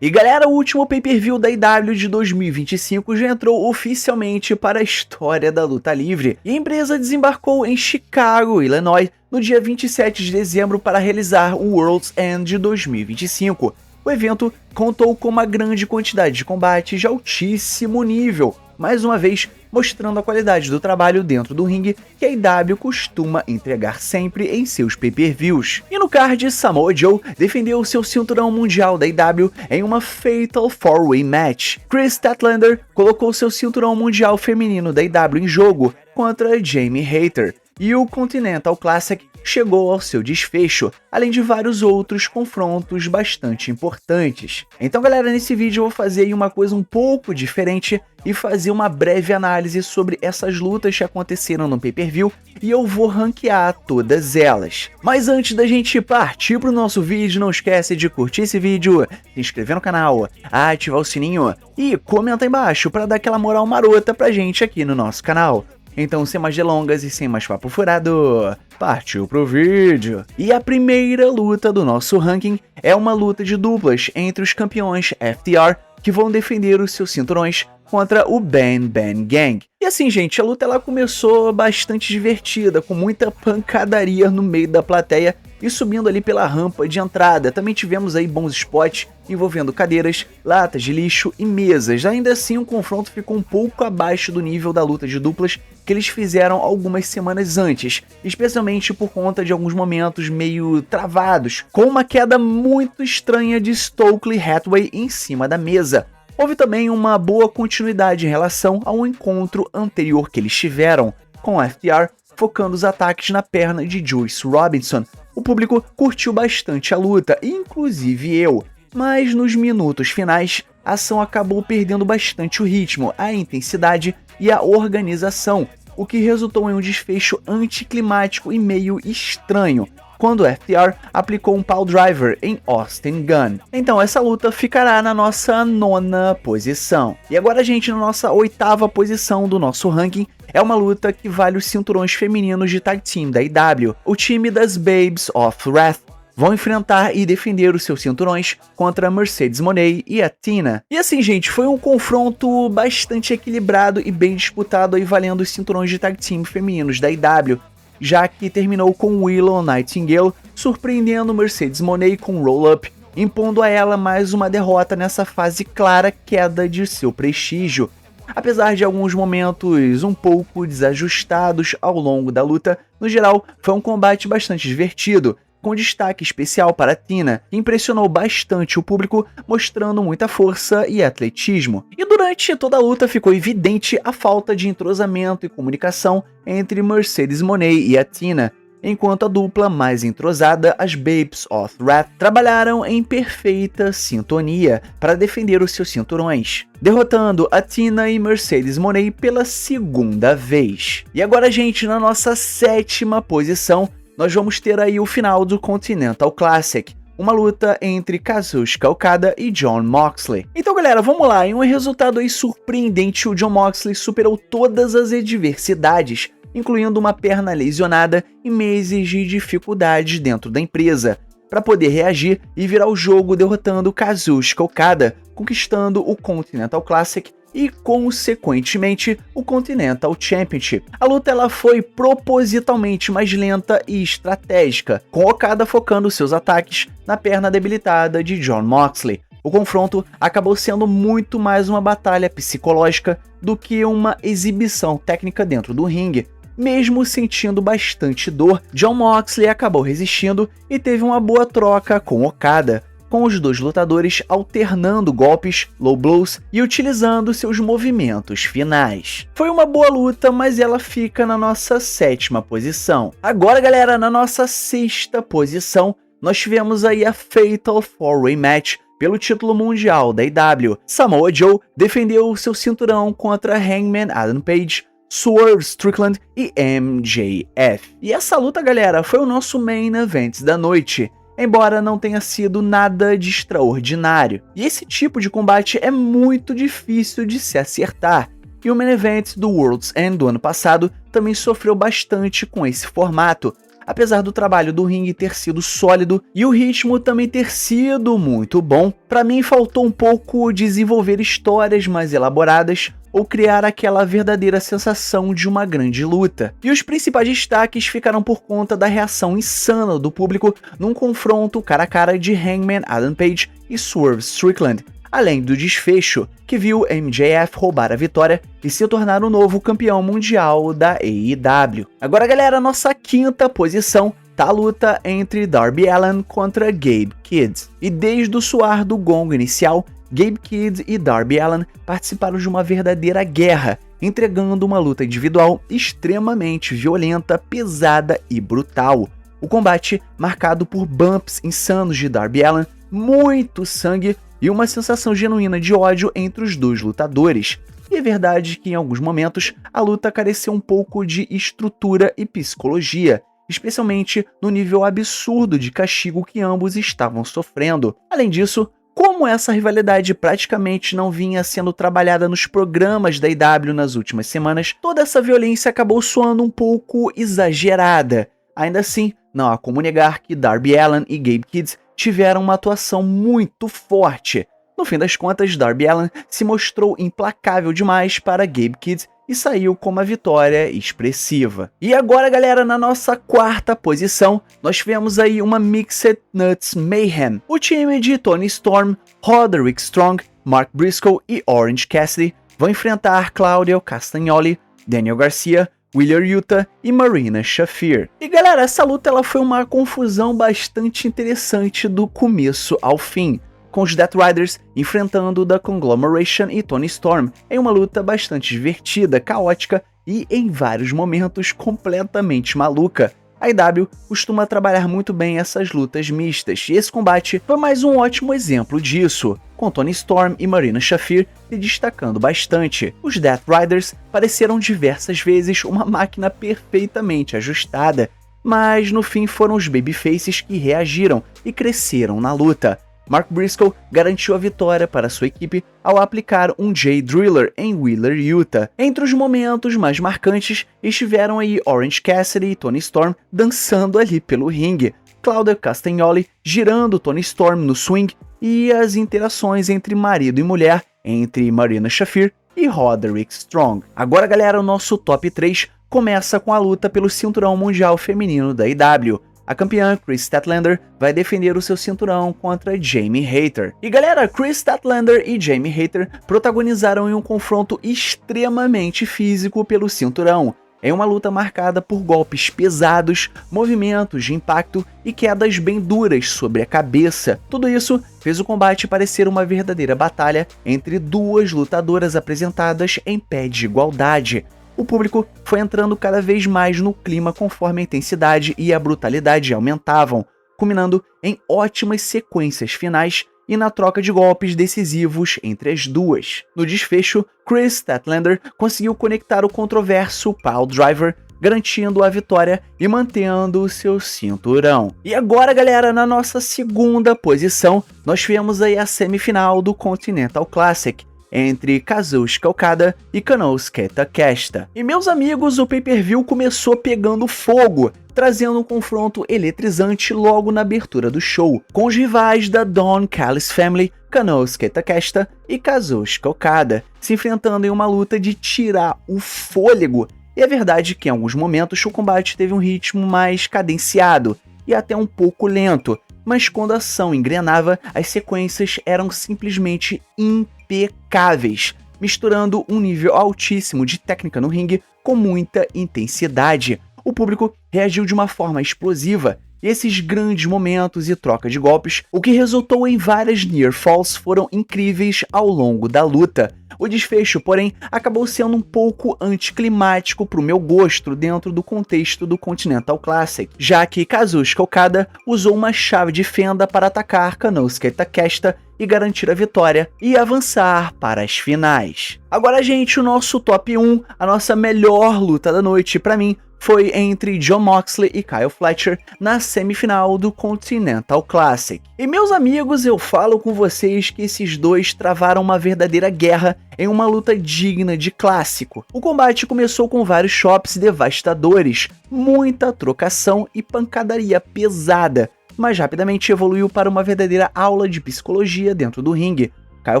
E galera, o último pay-per-view da IW de 2025 já entrou oficialmente para a história da luta livre, e a empresa desembarcou em Chicago, Illinois, no dia 27 de dezembro para realizar o World's End de 2025. O evento contou com uma grande quantidade de combates de altíssimo nível, mais uma vez mostrando a qualidade do trabalho dentro do ringue que a IW costuma entregar sempre em seus pay-per-views. E no card, Samoa Joe defendeu seu cinturão mundial da IW em uma Fatal 4-Way Match. Chris Statlander colocou seu cinturão mundial feminino da IW em jogo contra Jamie Hayter, e o Continental Classic chegou ao seu desfecho, além de vários outros confrontos bastante importantes. Então galera, nesse vídeo eu vou fazer aí uma coisa um pouco diferente e fazer uma breve análise sobre essas lutas que aconteceram no pay-per-view, e eu vou ranquear todas elas. Mas antes da gente partir pro nosso vídeo, não esquece de curtir esse vídeo, se inscrever no canal, ativar o sininho e comenta aí embaixo para dar aquela moral marota pra gente aqui no nosso canal. Então, sem mais delongas e sem mais papo furado, partiu pro vídeo. E a primeira luta do nosso ranking é uma luta de duplas entre os campeões FTR, que vão defender os seus cinturões contra o Bang Bang Gang. E assim, gente, a luta ela começou bastante divertida, com muita pancadaria no meio da plateia e subindo ali pela rampa de entrada. Também tivemos aí bons spots envolvendo cadeiras, latas de lixo e mesas. Ainda assim, o confronto ficou um pouco abaixo do nível da luta de duplas que eles fizeram algumas semanas antes, especialmente por conta de alguns momentos meio travados, com uma queda muito estranha de Stokely Hathaway em cima da mesa. Houve também uma boa continuidade em relação ao encontro anterior que eles tiveram, com a FTR focando os ataques na perna de Juice Robinson. O público curtiu bastante a luta, inclusive eu, mas nos minutos finais a ação acabou perdendo bastante o ritmo, a intensidade e a organização, o que resultou em um desfecho anticlimático e meio estranho, quando o FTR aplicou um pile driver em Austin Gunn. Então essa luta ficará na nossa 9ª posição. E agora, gente, na nossa 8ª posição do nosso ranking, é uma luta que vale os cinturões femininos de tag team da IW. O time das Babes of Wrath vão enfrentar e defender os seus cinturões contra Mercedes Moné e a Tina. E assim, gente, foi um confronto bastante equilibrado e bem disputado aí, valendo os cinturões de tag team femininos da IW, já que terminou com Willow Nightingale surpreendendo Mercedes Moné com roll-up, impondo a ela mais uma derrota nessa fase clara queda de seu prestígio. Apesar de alguns momentos um pouco desajustados ao longo da luta, no geral foi um combate bastante divertido, com destaque especial para Tina, que impressionou bastante o público, mostrando muita força e atletismo. E durante toda a luta ficou evidente a falta de entrosamento e comunicação entre Mercedes Moné e a Tina, enquanto a dupla mais entrosada, as Babes of Wrath, trabalharam em perfeita sintonia para defender os seus cinturões, derrotando a Tina e Mercedes Moné pela segunda vez. E agora, gente, na nossa 7ª posição, nós vamos ter aí o final do Continental Classic, uma luta entre Kazuchika Okada e Jon Moxley. Então galera, vamos lá, em um resultado aí surpreendente, o Jon Moxley superou todas as adversidades, incluindo uma perna lesionada e meses de dificuldades dentro da empresa, para poder reagir e virar o jogo derrotando Kazuchika Okada, conquistando o Continental Classic e, consequentemente, o Continental Championship. A luta ela foi propositalmente mais lenta e estratégica, com Okada focando seus ataques na perna debilitada de Jon Moxley. O confronto acabou sendo muito mais uma batalha psicológica do que uma exibição técnica dentro do ringue. Mesmo sentindo bastante dor, Jon Moxley acabou resistindo e teve uma boa troca com Okada, com os dois lutadores alternando golpes, low blows e utilizando seus movimentos finais. Foi uma boa luta, mas ela fica na nossa 7ª posição. Agora, galera, na nossa 6ª posição, nós tivemos aí a Fatal 4-Way Match pelo título mundial da IW. Samoa Joe defendeu seu cinturão contra Hangman Adam Page, Swerve Strickland e MJF. E essa luta, galera, foi o nosso main event da noite, embora não tenha sido nada de extraordinário. E esse tipo de combate é muito difícil de se acertar, e o main event do World's End do ano passado também sofreu bastante com esse formato, apesar do trabalho do ringue ter sido sólido e o ritmo também ter sido muito bom, pra mim faltou um pouco desenvolver histórias mais elaboradas ou criar aquela verdadeira sensação de uma grande luta. E os principais destaques ficaram por conta da reação insana do público num confronto cara a cara de Hangman Adam Page e Swerve Strickland, além do desfecho, que viu MJF roubar a vitória e se tornar o novo campeão mundial da AEW. Agora, galera, nossa quinta posição tá a luta entre Darby Allin contra Gabe Kidd. E desde o soar do gongo inicial, Gabe Kidd e Darby Allin participaram de uma verdadeira guerra, entregando uma luta individual extremamente violenta, pesada e brutal. O combate marcado por bumps insanos de Darby Allin, muito sangue e uma sensação genuína de ódio entre os dois lutadores. E é verdade que em alguns momentos a luta careceu um pouco de estrutura e psicologia, especialmente no nível absurdo de castigo que ambos estavam sofrendo. Além disso, como essa rivalidade praticamente não vinha sendo trabalhada nos programas da AEW nas últimas semanas, toda essa violência acabou soando um pouco exagerada. Ainda assim, não há como negar que Darby Allin e Gabe Kidd tiveram uma atuação muito forte. No fim das contas, Darby Allin se mostrou implacável demais para Gabe Kidd e saiu com uma vitória expressiva. E agora, galera, na nossa quarta posição, nós tivemos aí uma Mixed Nuts Mayhem. O time de Toni Storm, Roderick Strong, Mark Briscoe e Orange Cassidy vão enfrentar Claudio Castagnoli, Daniel Garcia, Wheeler Yuta e Marina Shafir. E galera, essa luta ela foi uma confusão bastante interessante do começo ao fim, com os Death Riders enfrentando The Conglomeration e Toni Storm em uma luta bastante divertida, caótica e em vários momentos completamente maluca. A AEW costuma trabalhar muito bem essas lutas mistas, e esse combate foi mais um ótimo exemplo disso, com Toni Storm e Marina Shafir se destacando bastante. Os Death Riders pareceram diversas vezes uma máquina perfeitamente ajustada, mas no fim foram os babyfaces que reagiram e cresceram na luta. Mark Briscoe garantiu a vitória para sua equipe ao aplicar um J-Driller em Wheeler Yuta. Entre os momentos mais marcantes estiveram aí Orange Cassidy e Toni Storm dançando ali pelo ringue, Claudio Castagnoli girando Toni Storm no swing e as interações entre marido e mulher entre Marina Shafir e Roderick Strong. Agora, galera, o nosso top 3 começa com a luta pelo cinturão mundial feminino da AEW. A campeã Kris Statlander vai defender o seu cinturão contra Jamie Hayter. E galera, Kris Statlander e Jamie Hayter protagonizaram em um confronto extremamente físico pelo cinturão, em uma luta marcada por golpes pesados, movimentos de impacto e quedas bem duras sobre a cabeça. Tudo isso fez o combate parecer uma verdadeira batalha entre duas lutadoras apresentadas em pé de igualdade. O público foi entrando cada vez mais no clima conforme a intensidade e a brutalidade aumentavam, culminando em ótimas sequências finais e na troca de golpes decisivos entre as duas. No desfecho, Kris Statlander conseguiu conectar o controverso Piledriver, garantindo a vitória e mantendo o seu cinturão. E agora, galera, na nossa segunda posição, nós tivemos aí a semifinal do Continental Classic, entre Kazuchika Okada e Konosuke Takeshita. E meus amigos, o pay-per-view começou pegando fogo, trazendo um confronto eletrizante logo na abertura do show, com os rivais da Don Callis Family, Konosuke Takeshita e Kazuchika Okada, se enfrentando em uma luta de tirar o fôlego. E é verdade que em alguns momentos o combate teve um ritmo mais cadenciado e até um pouco lento, mas quando a ação engrenava, as sequências eram simplesmente impecáveis, misturando um nível altíssimo de técnica no ringue com muita intensidade. O público reagiu de uma forma explosiva, e esses grandes momentos e troca de golpes, o que resultou em várias near falls, foram incríveis ao longo da luta. O desfecho, porém, acabou sendo um pouco anticlimático para o meu gosto dentro do contexto do Continental Classic, já que Kazuchika Okada usou uma chave de fenda para atacar Konosuke Takeshita e garantir a vitória e avançar para as finais. Agora, gente, o nosso top 1, a nossa melhor luta da noite, para mim, foi entre Jon Moxley e Kyle Fletcher na semifinal do Continental Classic. E meus amigos, eu falo com vocês que esses dois travaram uma verdadeira guerra em uma luta digna de clássico. O combate começou com vários chops devastadores, muita trocação e pancadaria pesada, mas rapidamente evoluiu para uma verdadeira aula de psicologia dentro do ringue. Kyle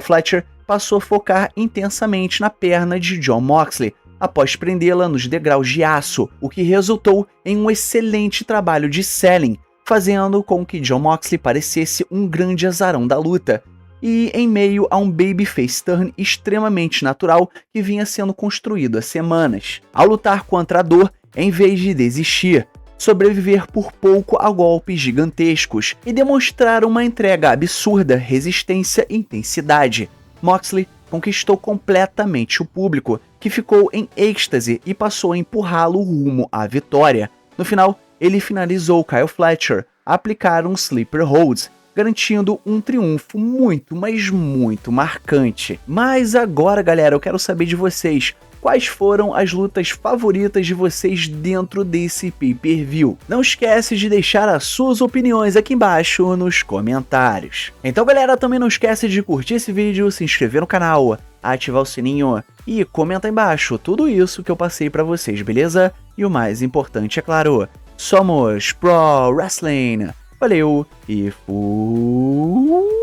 Fletcher passou a focar intensamente na perna de Jon Moxley, após prendê-la nos degraus de aço, o que resultou em um excelente trabalho de selling, fazendo com que Jon Moxley parecesse um grande azarão da luta, e em meio a um babyface turn extremamente natural que vinha sendo construído há semanas. Ao lutar contra a dor, em vez de desistir, sobreviver por pouco a golpes gigantescos e demonstrar uma entrega absurda, resistência e intensidade, Moxley conquistou completamente o público, que ficou em êxtase e passou a empurrá-lo rumo à vitória. No final, ele finalizou Kyle Fletcher a aplicar um sleeper hold, garantindo um triunfo muito, mas muito marcante. Mas agora, galera, eu quero saber de vocês. Quais foram as lutas favoritas de vocês dentro desse pay-per-view? Não esquece de deixar as suas opiniões aqui embaixo nos comentários. Então galera, também não esquece de curtir esse vídeo, se inscrever no canal, ativar o sininho e comenta aí embaixo tudo isso que eu passei pra vocês, beleza? E o mais importante, é claro, somos Pro Wrestling. Valeu e fui!